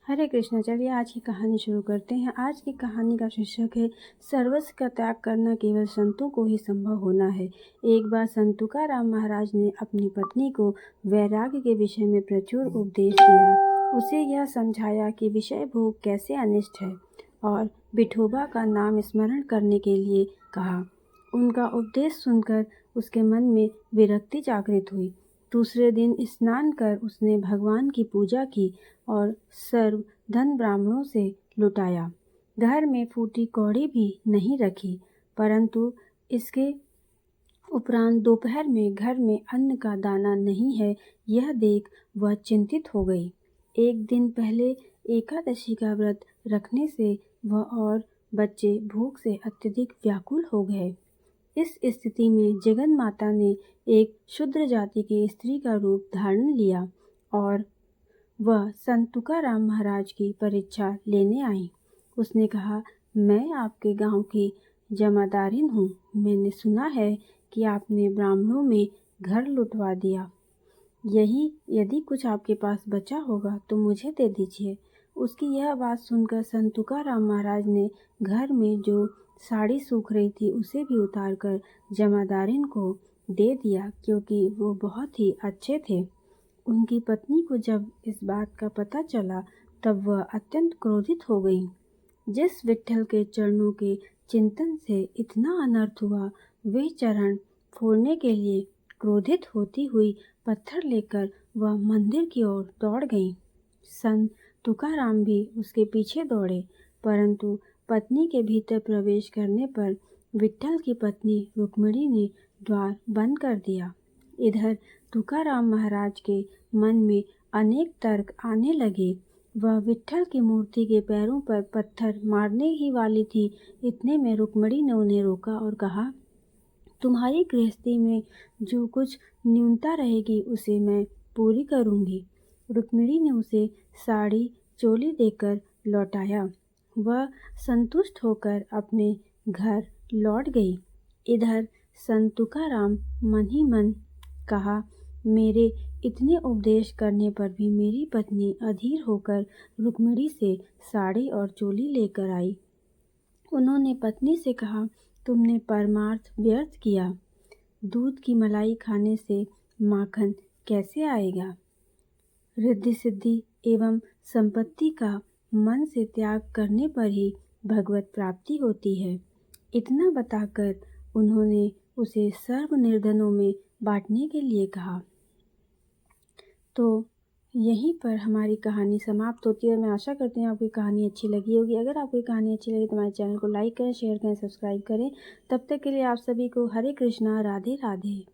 हरे कृष्णा। चलिए आज की कहानी शुरू करते हैं। आज की कहानी का शीर्षक है सर्वस्व का त्याग करना केवल संतों को ही संभव होना है। एक बार संत तुकाराम महाराज ने अपनी पत्नी को वैराग्य के विषय में प्रचुर उपदेश दिया। उसे यह समझाया कि विषय भोग कैसे अनिष्ट है और विठोबा का नाम स्मरण करने के लिए कहा। उनका उपदेश सुनकर उसके मन में विरक्ति जागृत हुई। दूसरे दिन स्नान कर उसने भगवान की पूजा की और सर्व धन ब्राह्मणों से लुटाया। घर में फूटी कौड़ी भी नहीं रखी, परंतु इसके उपरांत दोपहर में घर में अन्न का दाना नहीं है, यह देख वह चिंतित हो गई। एक दिन पहले एकादशी का व्रत रखने से वह और बच्चे भूख से अत्यधिक व्याकुल हो गए। इस स्थिति में जगन माता ने एक शूद्र जाति की स्त्री का रूप धारण लिया और वह संत तुकाराम महाराज की परीक्षा लेने आई। उसने कहा, मैं आपके गांव की जमादारिन हूँ। मैंने सुना है कि आपने ब्राह्मणों में घर लुटवा दिया। यदि कुछ आपके पास बचा होगा तो मुझे दे दीजिए। उसकी यह बात सुनकर संत तुकाराम महाराज ने घर में जो साड़ी सूख रही थी उसे भी उतारकर जमादारिन को दे दिया, क्योंकि वो बहुत ही अच्छे थे। उनकी पत्नी को जब इस बात का पता चला तब वह अत्यंत क्रोधित हो गई। जिस विट्ठल के चरणों के चिंतन से इतना अनर्थ हुआ, वे चरण फोड़ने के लिए क्रोधित होती हुई पत्थर लेकर वह मंदिर की ओर दौड़ गई। संत तुकाराम भी उसके पीछे दौड़े, परंतु पत्नी के भीतर प्रवेश करने पर विट्ठल की पत्नी रुक्मिणी ने द्वार बंद कर दिया। इधर तुकाराम महाराज के मन में अनेक तर्क आने लगे। वह विट्ठल की मूर्ति के पैरों पर पत्थर मारने ही वाली थी। इतने में रुक्मिणी ने उन्हें रोका और कहा, तुम्हारी गृहस्थी में जो कुछ न्यूनता रहेगी उसे मैं पूरी करूंगी। रुक्मिणी ने उसे साड़ी चोली देकर लौटाया। वह संतुष्ट होकर अपने घर लौट गई। इधर संत तुकाराम मन ही मन कहा, मेरे इतने उपदेश करने पर भी मेरी पत्नी अधीर होकर रुक्मिणी से साड़ी और चोली लेकर आई। उन्होंने पत्नी से कहा, तुमने परमार्थ व्यर्थ किया। दूध की मलाई खाने से माखन कैसे आएगा? रिद्धि सिद्धि एवं संपत्ति का मन से त्याग करने पर ही भगवत प्राप्ति होती है। इतना बताकर उन्होंने उसे सर्व निर्धनों में बांटने के लिए कहा। तो यहीं पर हमारी कहानी समाप्त होती है और मैं आशा करती हूँ आपकी कहानी अच्छी लगी होगी। अगर आपको कहानी अच्छी लगी तो हमारे चैनल को लाइक करें, शेयर करें, सब्सक्राइब करें। तब तक के लिए आप सभी को हरे कृष्णा, राधे राधे।